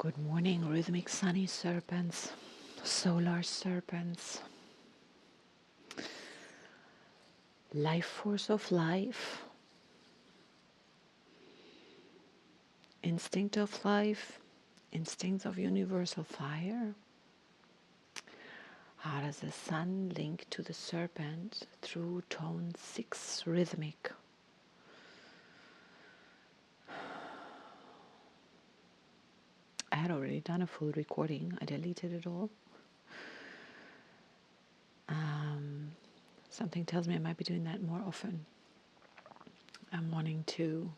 Good morning, rhythmic sunny serpents, solar serpents, life force of life, instinct of life, instincts of universal fire. How does the sun link to the serpent through tone 6 rhythmic? I had already done a full recording. I deleted it all. Something tells me I might be doing that more often. I'm going to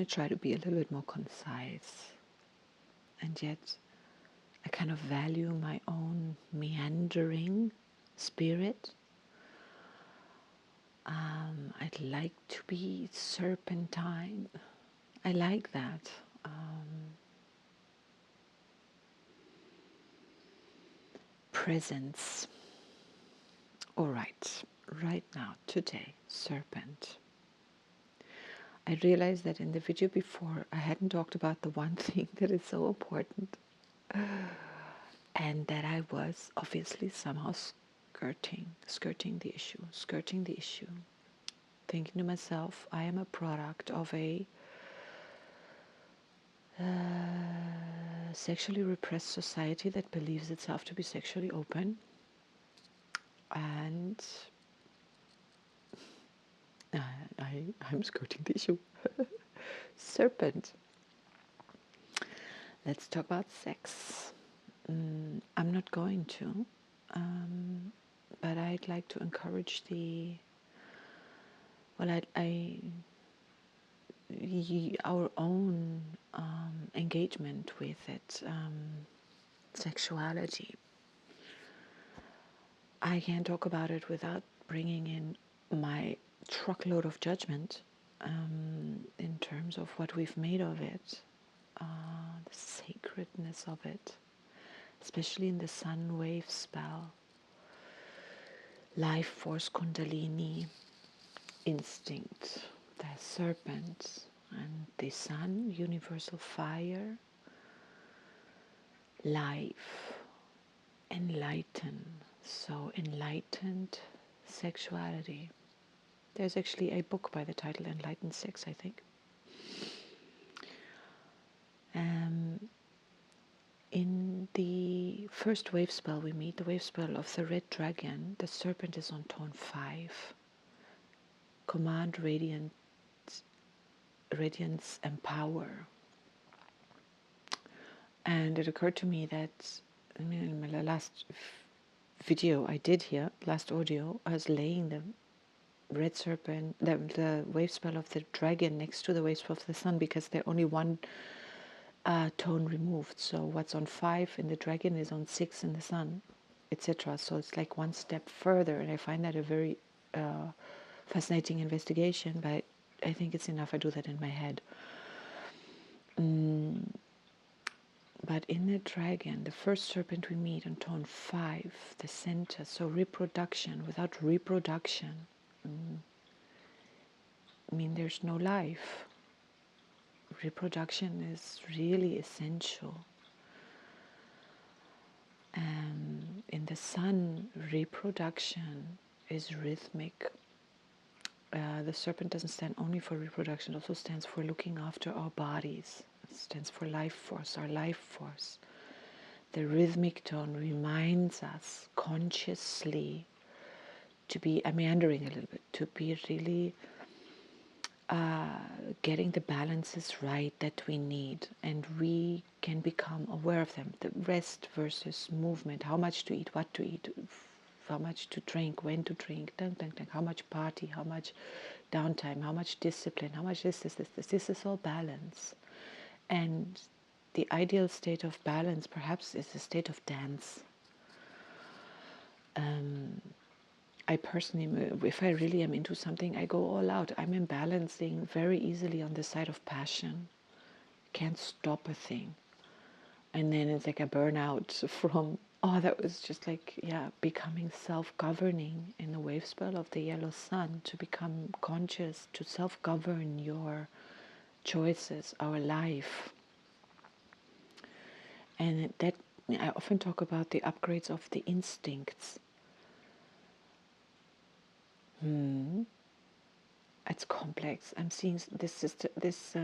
try to be a little bit more concise, and yet I kind of value my own meandering spirit. I'd like to be serpentine. I like that. Presence. All right now, today, serpent. I realized that in the video before, I hadn't talked about the one thing that is so important, and that I was obviously somehow skirting the issue, thinking to myself, I am a product of a sexually repressed society that believes itself to be sexually open, and I'm skirting the issue. Serpent. Let's talk about sex. I'm not going to, but I'd like to encourage our own engagement with it, sexuality. I can't talk about it without bringing in my truckload of judgment in terms of what we've made of it, the sacredness of it, especially in the sun wave spell, life force kundalini, instinct, the serpent, and the sun, universal fire, life, enlighten. So enlightened sexuality. There's actually a book by the title Enlightened Sex, I think. In the first wave spell we meet, the wave spell of the red dragon, the serpent is on tone 5. Command, radiance, empower. And it occurred to me that in my last video I did here, last audio, I was laying the red serpent, the wave spell of the dragon next to the wave spell of the sun, because they're only one tone removed. So what's on 5 in the dragon is on 6 in the sun, etc. So it's like one step further, and I find that a very fascinating investigation, but I think it's enough I do that in my head. But in the dragon, the first serpent we meet on tone 5, the center, so reproduction. Without reproduction, there's no life. Reproduction is really essential. In the sun, reproduction is rhythmic. The serpent doesn't stand only for reproduction, it also stands for looking after our bodies. It stands for life force, our life force. The rhythmic tone reminds us consciously to be, I'm meandering a little bit, to be really getting the balances right that we need, and we can become aware of them. The rest versus movement, how much to eat, what to eat, how much to drink, when to drink, how much party, how much downtime, how much discipline, how much this. This is all balance. And the ideal state of balance perhaps is a state of dance. I personally, if I really am into something, I go all out. I'm imbalancing very easily on the side of passion. Can't stop a thing. And then it's like a burnout from, that was just like, becoming self-governing in the wave spell of the yellow sun, to become conscious, to self-govern your choices, our life. And that, I often talk about the upgrades of the instincts. It's complex. I'm seeing this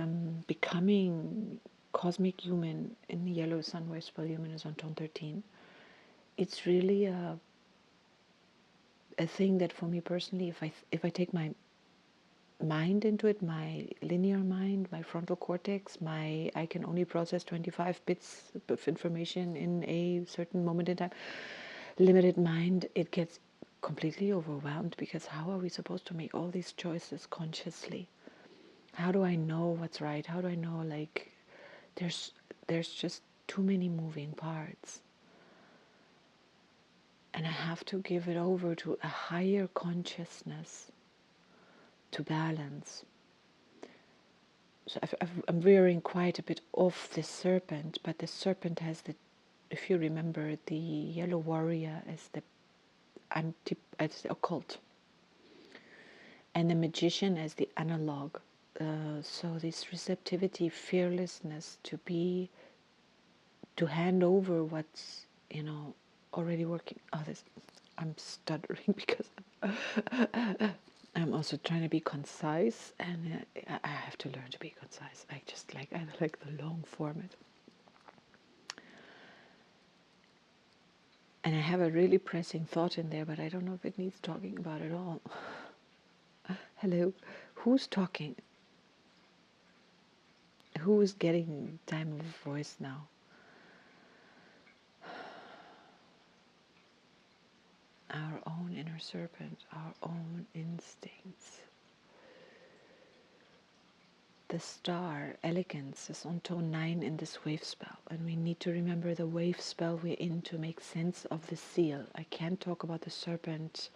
becoming cosmic human in the yellow sun wave spell. Human is on tone 13. It's really a thing that for me personally, if I take my mind into it, my linear mind, my frontal cortex, I can only process 25 bits of information in a certain moment in time. Limited mind, it gets completely overwhelmed, because how are we supposed to make all these choices consciously? How do I know what's right? How do I know, like, there's just too many moving parts. And I have to give it over to a higher consciousness to balance. So I'm veering quite a bit off the serpent, but the serpent has if you remember, the yellow warrior as as the occult, and the magician as the analog. So this receptivity, fearlessness to hand over what's already working. I'm stuttering because I'm also trying to be concise, and I have to learn to be concise. I like the long format. And I have a really pressing thought in there, but I don't know if it needs talking about at all. Hello, who's talking? Who is getting time of voice now? Our own inner serpent, our own instincts. The star, elegance, is on tone 9 in this wave spell, and we need to remember the wave spell we're in to make sense of the seal. I can't talk about the serpent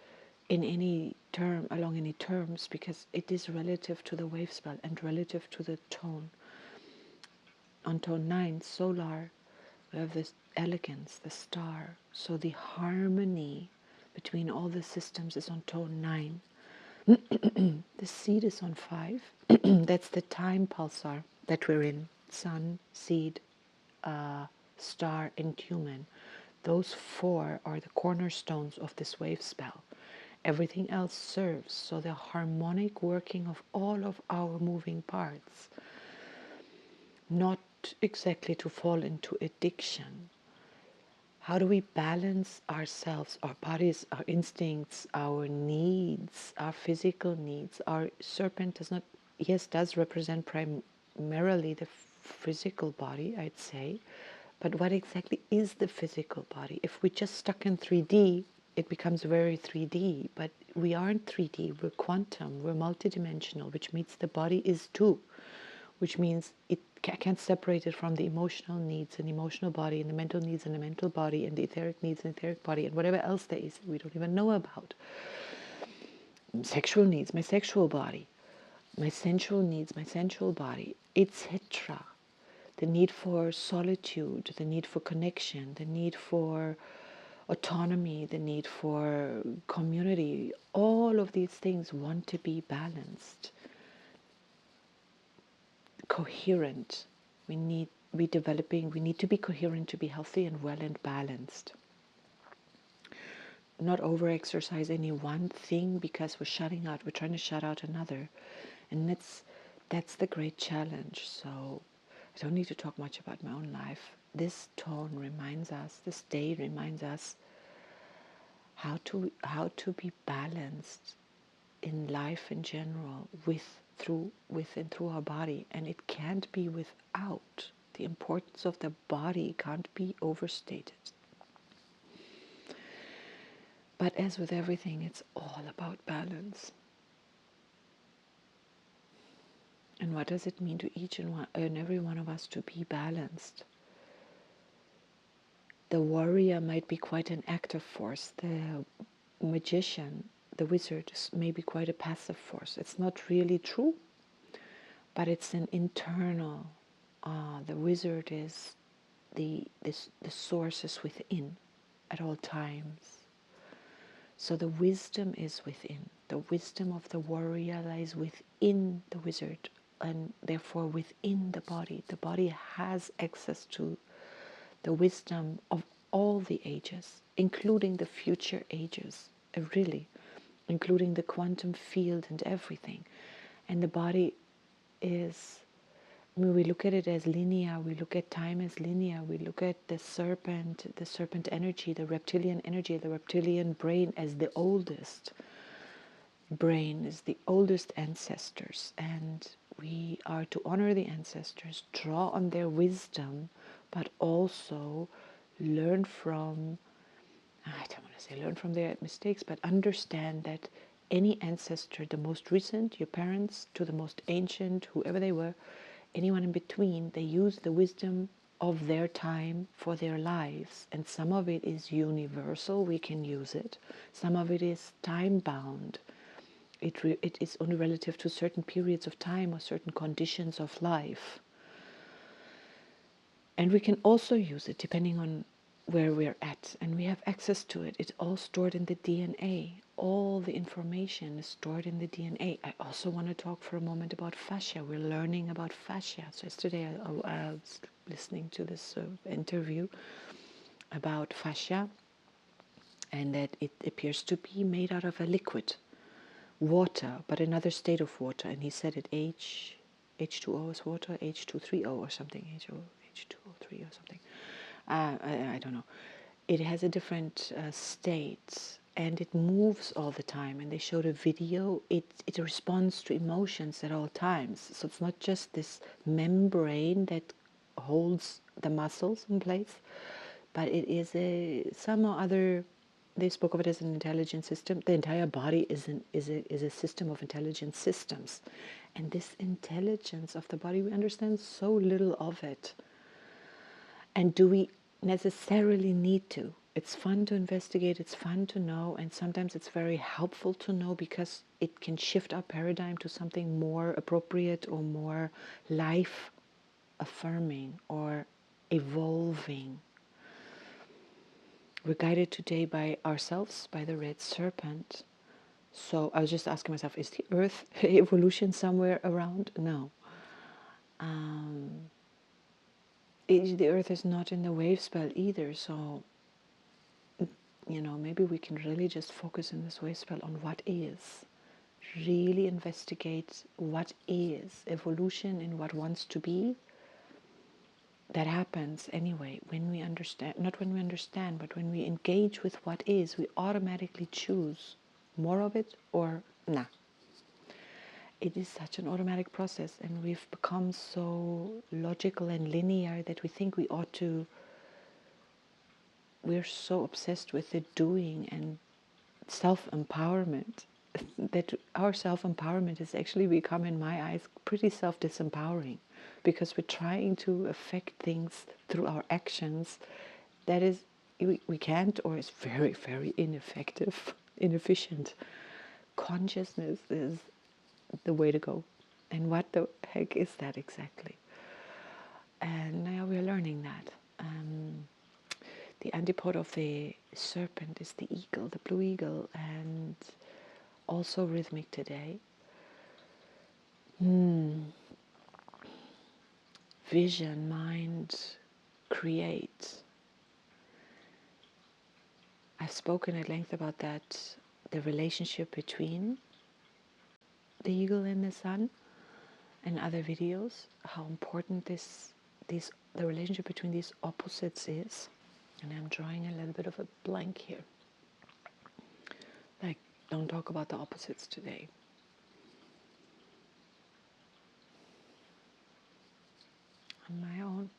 in any term, along any terms, because it is relative to the wave spell and relative to the tone. On tone 9, solar, we have this elegance, the star. So the harmony between all the systems is on tone 9. The seed is on 5. That's the time pulsar that we're in. Sun, seed, star, and human. Those 4 are the cornerstones of this wave spell. Everything else serves. So the harmonic working of all of our moving parts. Not exactly to fall into addiction. How do we balance ourselves, our bodies, our instincts, our needs, our physical needs? Our serpent does represent primarily the physical body, I'd say. But what exactly is the physical body? If we're just stuck in 3D, it becomes very 3D. But we aren't 3D, we're quantum, we're multidimensional, which means the body is too. Which means I can't separate it from the emotional needs and the emotional body, and the mental needs and the mental body, and the etheric needs and the etheric body, and whatever else there is we don't even know about. Sexual needs, my sexual body. My sensual needs, my sensual body, etc. The need for solitude, the need for connection, the need for autonomy, the need for community. All of these things want to be balanced, coherent. We need to be coherent to be healthy and well and balanced. Not over-exercise any one thing because we're trying to shut out another. And that's the great challenge. So I don't need to talk much about my own life. This day reminds us how to be balanced in life in general, with and through our body. And it can't be without. The importance of the body can't be overstated. But as with everything, it's all about balance. And what does it mean to each and every one of us to be balanced? The warrior might be quite an active force. The magician, the wizard, is maybe quite a passive force. It's not really true, but it's an internal. The wizard is the source is within at all times. So the wisdom is within. The wisdom of the warrior lies within the wizard. and therefore within the body. The body has access to the wisdom of all the ages, including the future ages, really, including the quantum field and everything. And the body is, I mean, we look at it as linear, we look at time as linear, we look at the serpent energy, the reptilian brain as the oldest brain, is the oldest ancestors. And we are to honor the ancestors, draw on their wisdom, but also learn from, I don't want to say learn from their mistakes, but understand that any ancestor, the most recent, your parents, to the most ancient, whoever they were, anyone in between, they use the wisdom of their time for their lives. And some of it is universal, we can use it. Some of it is time bound. It is only relative to certain periods of time or certain conditions of life. And we can also use it depending on where we're at, and we have access to it. It's all stored in the DNA. All the information is stored in the DNA. I also want to talk for a moment about fascia. We're learning about fascia. So yesterday I was listening to this interview about fascia, and that it appears to be made out of a liquid, water, but another state of water. And he said it H2O is water, H230 or something, H2O3 or something. I don't know. It has a different state, and it moves all the time. And they showed a video. It responds to emotions at all times. So it's not just this membrane that holds the muscles in place, but it is some or other. They spoke of it as an intelligent system. The entire body is a system of intelligent systems, and this intelligence of the body, we understand so little of it. And do we necessarily need to? It's fun to investigate, it's fun to know, and sometimes it's very helpful to know because it can shift our paradigm to something more appropriate or more life affirming or evolving. We're guided today by ourselves, by the red serpent. So I was just asking myself, is the earth evolution somewhere around? No. The earth is not in the wave spell either, so maybe we can really just focus in this wave spell on what is. Really investigate what is evolution and what wants to be. That happens anyway when we understand, not when we understand, but when we engage with what is, we automatically choose more of it or nah. It is such an automatic process, and we've become so logical and linear that we think we ought to. We're so obsessed with the doing and self-empowerment that our self-empowerment has actually become, in my eyes, pretty self-disempowering, because we're trying to affect things through our actions that is we can't, or is very, very inefficient. Consciousness is the way to go. And what the heck is that exactly? And now we're learning that. The antipode of the serpent is the eagle, the blue eagle, and also rhythmic today. Vision, mind, create. I've spoken at length about that, the relationship between the eagle and the sun, and other videos, how important the relationship between these opposites is. And I'm drawing a little bit of a blank here. Like, don't talk about the opposites today. On my own,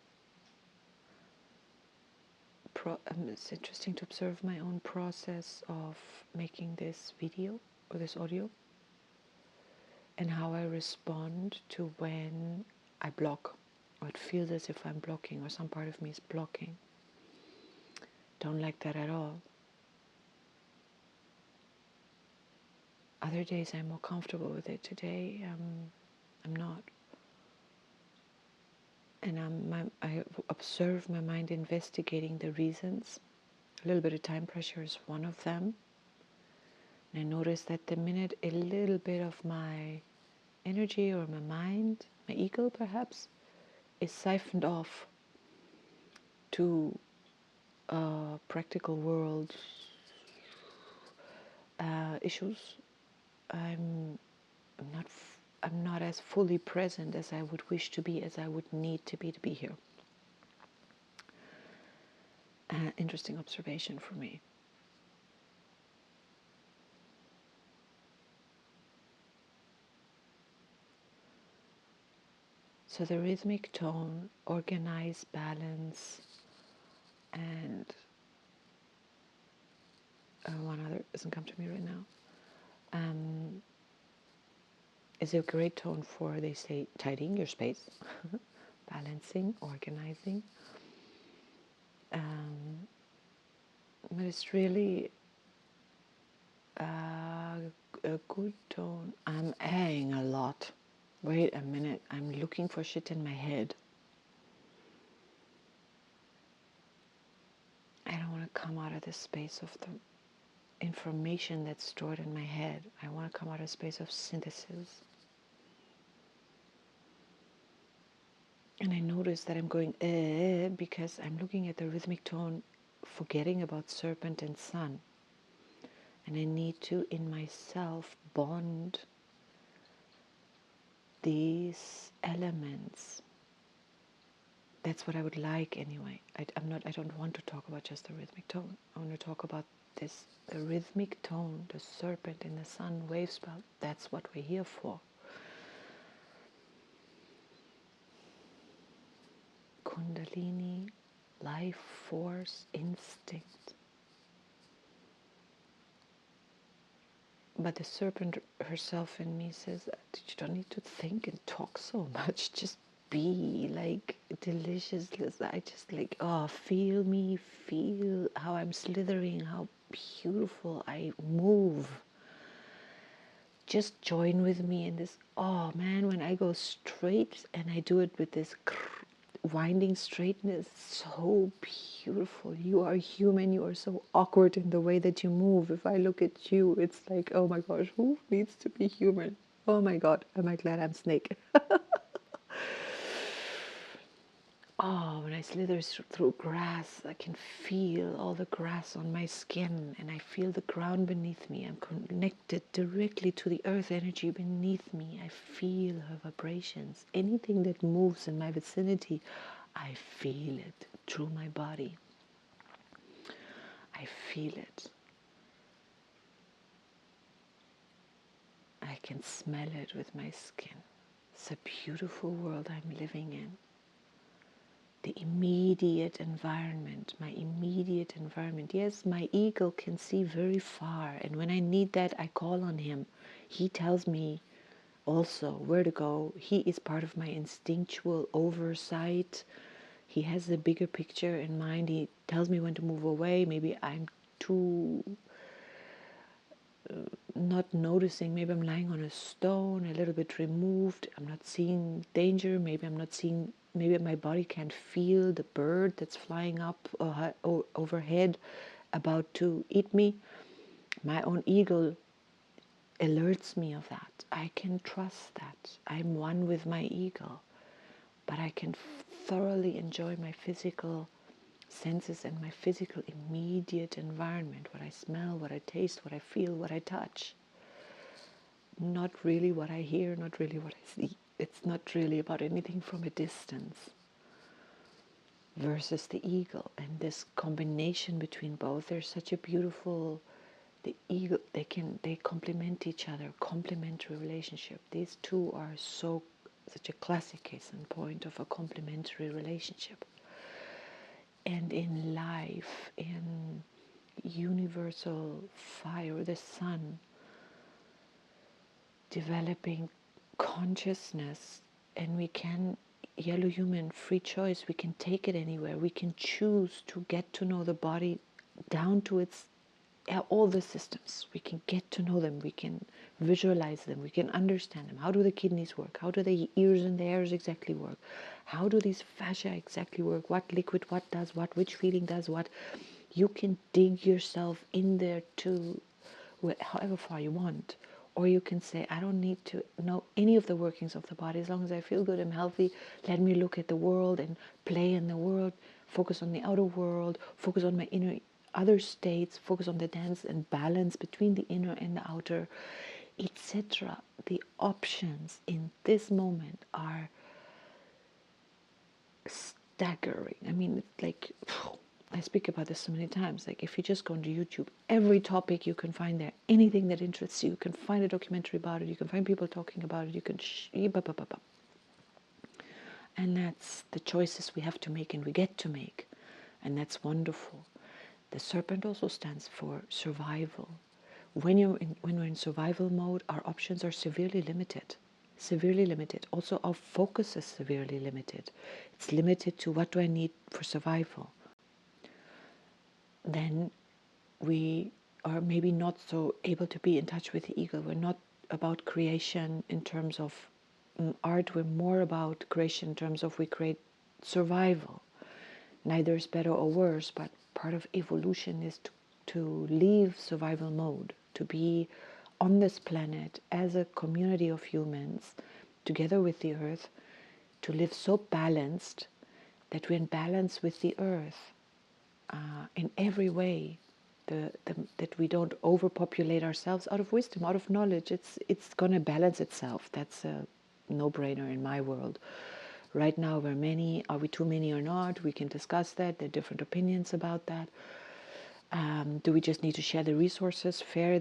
it's interesting to observe my own process of making this video or this audio, and how I respond to when I block, or it feels as if I'm blocking, or some part of me is blocking. Don't like that at all. Other days I'm more comfortable with it. Today I'm not. And I observe my mind investigating the reasons. A little bit of time pressure is one of them. And I notice that the minute a little bit of my energy or my mind, my ego perhaps, is siphoned off to practical world issues. I'm not I'm not as fully present as I would wish to be, as I would need to be here. Interesting observation for me. So the rhythmic tone, organize, balance, and one other doesn't come to me right now, is a great tone for, they say, tidying your space, balancing, organizing. But it's really a good tone. I'm adding a lot. Wait a minute, I'm looking for shit in my head. I don't want to come out of the space of the information that's stored in my head. I want to come out of a space of synthesis. And I notice that I'm going because I'm looking at the rhythmic tone, forgetting about serpent and sun. And I need to, in myself, bond these elements. That's what I would like anyway. I don't want to talk about just the rhythmic tone. I want to talk about this, the rhythmic tone, the serpent in the sun wave spell. That's what we're here for. Kundalini, life force, instinct. But the serpent herself in me says that you don't need to think and talk so much. Just be like delicious. I just like, oh, feel me, feel how I'm slithering, how beautiful I move. Just join with me in this. Oh man, when I go straight and I do it with this winding straightness, so beautiful. You are human. You are so awkward in the way that you move. If I look at you, it's like, oh my gosh, who needs to be human? Oh my god, am I glad I'm snake? Oh, when I slither through grass, I can feel all the grass on my skin, and I feel the ground beneath me. I'm connected directly to the earth energy beneath me. I feel her vibrations. Anything that moves in my vicinity, I feel it through my body. I feel it. I can smell it with my skin. It's a beautiful world I'm living in. The immediate environment, my immediate environment. Yes, my ego can see very far, and when I need that, I call on him. He tells me also where to go. He is part of my instinctual oversight. He has the bigger picture in mind. He tells me when to move away. Maybe I'm too not noticing. Maybe I'm lying on a stone, a little bit removed. I'm not seeing danger. Maybe I'm not seeing, maybe my body can't feel the bird that's flying up overhead about to eat me. My own ego alerts me of that. I can trust that. I'm one with my ego. But I can thoroughly enjoy my physical senses and my physical immediate environment, what I smell, what I taste, what I feel, what I touch. Not really what I hear, not really what I see. It's not really about anything from a distance versus the ego. And this combination between both, there's such a beautiful, the ego, they complement each other, complementary relationship. These two are such a classic case in point of a complementary relationship. And in life, in universal fire, the sun, developing consciousness, and we can, yellow human, free choice, we can take it anywhere. We can choose to get to know the body down to its, all the systems. We can get to know them. We can visualize them. We can understand them. How do the kidneys work? How do the ears and the hairs exactly work? How do these fascia exactly work? What liquid, what does what, which feeling does what? You can dig yourself in there to however far you want. Or you can say, I don't need to know any of the workings of the body. As long as I feel good, I'm healthy, let me look at the world and play in the world, focus on the outer world, focus on my inner other states, focus on the dance and balance between the inner and the outer, etc. The options in this moment are staggering. I mean, it's like, I speak about this so many times. Like, if you just go into YouTube, every topic you can find there, anything that interests you, you can find a documentary about it, you can find people talking about it, you can and that's the choices we have to make and we get to make. And that's wonderful. The serpent also stands for survival. When we're in survival mode, our options are severely limited. Severely limited. Also, our focus is severely limited. It's limited to what do I need for survival. Then we are maybe not so able to be in touch with the ego. We're not about creation in terms of art. We're more about creation in terms of we create survival. Neither is better or worse, but part of evolution is to leave survival mode, to be on this planet as a community of humans, together with the earth, to live so balanced that we're in balance with the earth in every way, that we don't overpopulate ourselves out of wisdom, out of knowledge. It's going to balance itself. That's a no-brainer in my world. Right now, we're many. Are we too many or not? We can discuss that. There are different opinions about that. Do we just need to share the resources fair?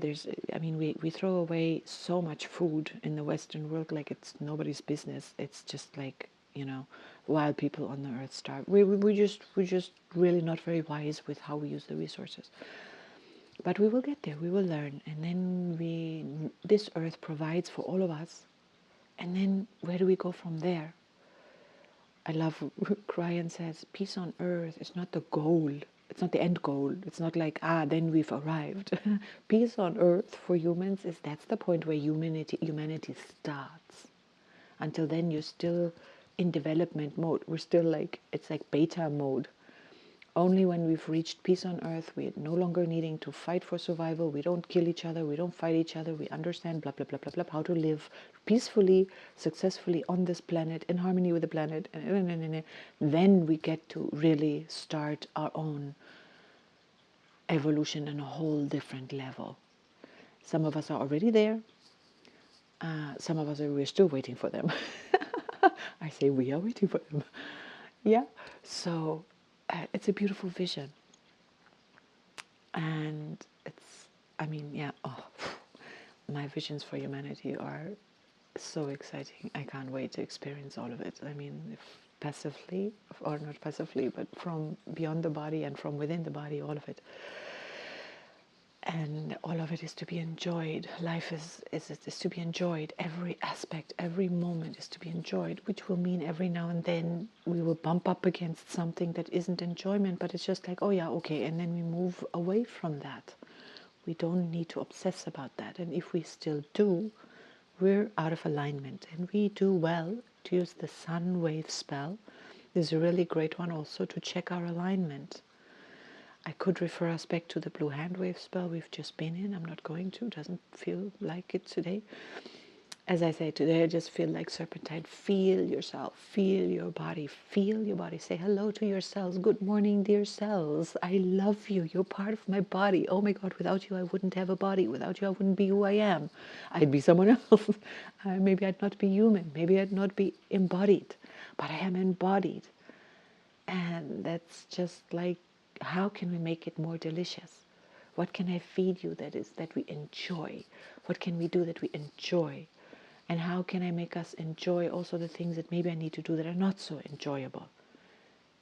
I mean, we throw away so much food in the Western world like it's nobody's business. It's just like, while people on the earth starve. We're just really not very wise with how we use the resources. But we will get there. We will learn, and then this earth provides for all of us. And then where do we go from there? I love Ryan says, peace on earth is not the goal. It's not the end goal. It's not like, then we've arrived. Peace on earth for humans that's the point where humanity starts. Until then, you're still in development mode. We're still it's like beta mode. Only when we've reached peace on earth, we're no longer needing to fight for survival. We don't kill each other. We don't fight each other. We understand blah, blah, blah, blah, blah, how to live peacefully, successfully on this planet, in harmony with the planet. Then we get to really start our own evolution on a whole different level. Some of us are already there. Some of us we're still waiting for them. I say we are waiting for them. Yeah. So it's a beautiful vision. And my visions for humanity are so exciting. I can't wait to experience all of it. I mean, if passively, or not passively, but from beyond the body and from within the body, all of it. And all of it is to be enjoyed. Life is to be enjoyed. Every aspect, every moment is to be enjoyed, which will mean every now and then we will bump up against something that isn't enjoyment, but it's just like, oh yeah, okay, and then we move away from that. We don't need to obsess about that. And if we still do, we're out of alignment. And we do well to use the sun wave spell. There's a really great one also to check our alignment. I could refer us back to the blue hand wave spell we've just been in. I'm not going to. Doesn't feel like it today. As I say, today I just feel like Serpentine. Feel yourself. Feel your body. Feel your body. Say hello to your cells. Good morning, dear cells. I love you. You're part of my body. Oh my God, without you I wouldn't have a body. Without you I wouldn't be who I am. I'd be someone else. Maybe I'd not be human. Maybe I'd not be embodied. But I am embodied. And that's just like, how can we make it more delicious? What can I feed you that we enjoy? What can we do that we enjoy? And how can I make us enjoy also the things that maybe I need to do that are not so enjoyable?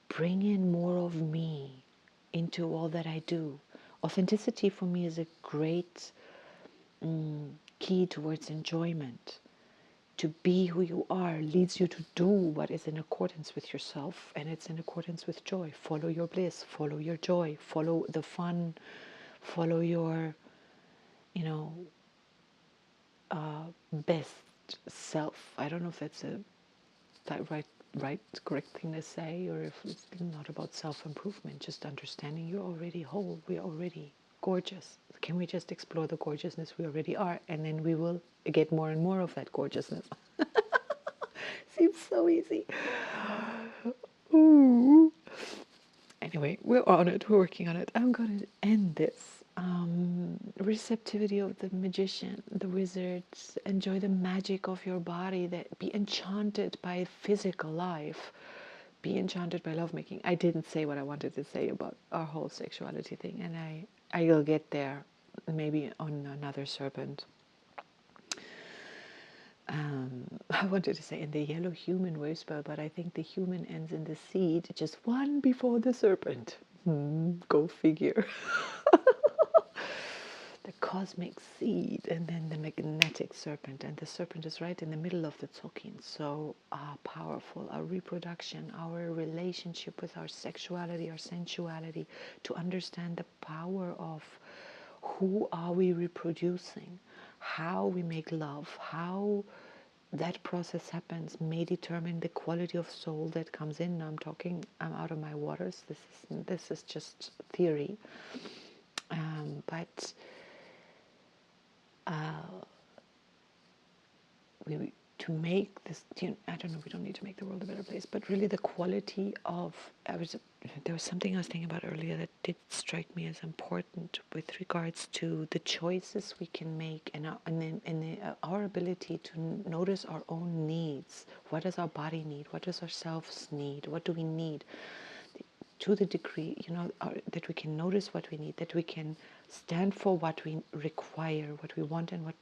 Bring in more of me into all that I do. Authenticity for me is a great key towards enjoyment. To be who you are leads you to do what is in accordance with yourself, and it's in accordance with joy. Follow your bliss, follow your joy, follow the fun, follow your, best self. I don't know if that's right, correct thing to say, or if it's not about self-improvement, just understanding you're already whole. We're already gorgeous. Can we just explore the gorgeousness we already are, and then we will get more and more of that gorgeousness? Seems so easy. Ooh. Anyway, we're on it. We're working on it. I'm going to end this. Receptivity of the magician, the wizards. Enjoy the magic of your body. That be enchanted by physical life. Be enchanted by lovemaking. I didn't say what I wanted to say about our whole sexuality thing, and I will get there maybe on another serpent. I wanted to say in the yellow human wave spell, but I think the human ends in the seed, just one before the serpent. Go figure. The cosmic seed, and then the magnetic serpent, and the serpent is right in the middle of the Tzolk'in. So powerful, our reproduction, our relationship with our sexuality, our sensuality, to understand the power of who are we reproducing, how we make love, how that process happens may determine the quality of soul that comes in. I'm out of my waters. This is just theory, but to make this, I don't know, we don't need to make the world a better place, but really the quality of, there was something I was thinking about earlier that did strike me as important with regards to the choices we can make, and our ability to notice our own needs. What does our body need? What does ourselves need? What do we need? To the degree, that we can notice what we need, that we can stand for what we require, what we want, and what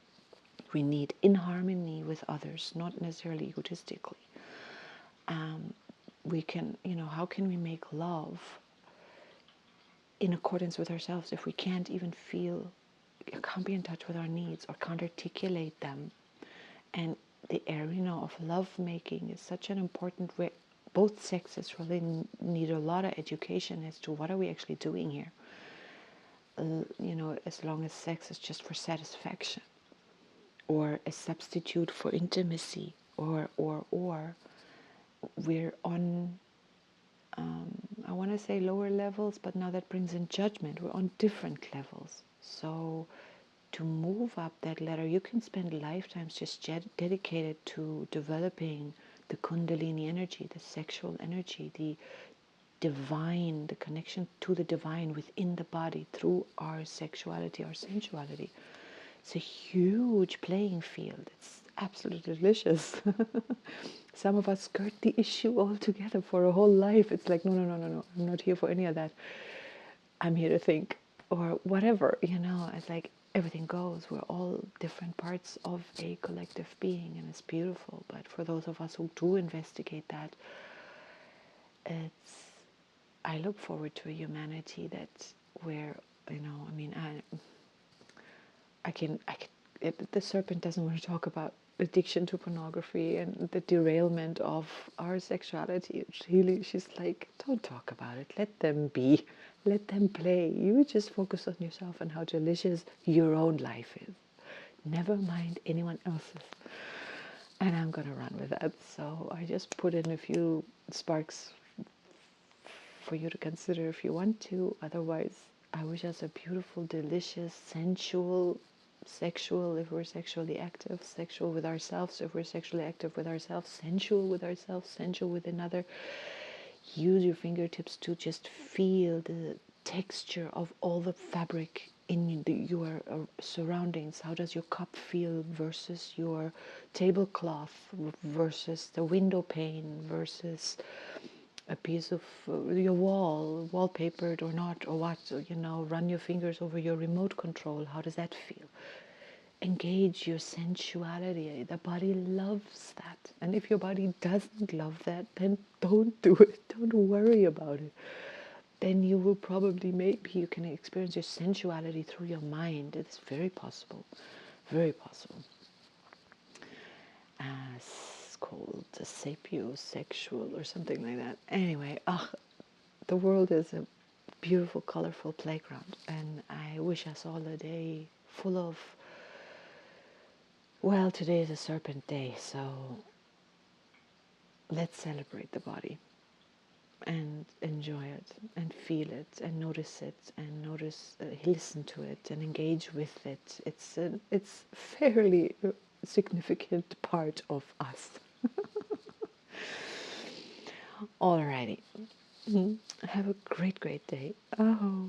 we need in harmony with others, not necessarily egotistically. We can, how can we make love in accordance with ourselves if we can't even feel, can't be in touch with our needs or can't articulate them? And the arena of love making is such an important way. Both sexes really need a lot of education as to what are we actually doing here. As long as sex is just for satisfaction, or a substitute for intimacy, or we're on, I want to say lower levels, but now that brings in judgment. We're on different levels. So to move up that ladder, you can spend lifetimes just dedicated to developing the Kundalini energy, the sexual energy, the divine, the connection to the divine within the body through our sexuality, our sensuality. It's a huge playing field. It's absolutely delicious. Some of us skirt the issue altogether for a whole life. It's like, no, I'm not here for any of that. I'm here to think, or whatever, It's like everything goes. We're all different parts of a collective being, and it's beautiful. But for those of us who do investigate that, I look forward to a humanity that's where, the serpent doesn't want to talk about addiction to pornography and the derailment of our sexuality. She's like, don't talk about it. Let them be. Let them play. You just focus on yourself and how delicious your own life is. Never mind anyone else's. And I'm going to run with that. So I just put in a few sparks for you to consider if you want to. Otherwise, I wish us a beautiful, delicious, sensual, sexual if we're sexually active, sexual with ourselves if we're sexually active with ourselves, sensual with ourselves, sensual with another. Use your fingertips to just feel the texture of all the fabric in your surroundings. How does your cup feel versus your tablecloth, versus the window pane, versus a piece of your wall, wallpapered or not, or what, run your fingers over your remote control. How does that feel? Engage your sensuality. The body loves that. And if your body doesn't love that, then don't do it. Don't worry about it. Then you will probably, maybe you can experience your sensuality through your mind. It's very possible. Very possible. It's called sapiosexual or something like that. Anyway, the world is a beautiful, colorful playground, and I wish us all a day full of, well, today is a serpent day, so let's celebrate the body. and enjoy it and feel it and notice it and listen to it and engage with it. It's fairly significant part of us. Alrighty. Have a great day. Oh.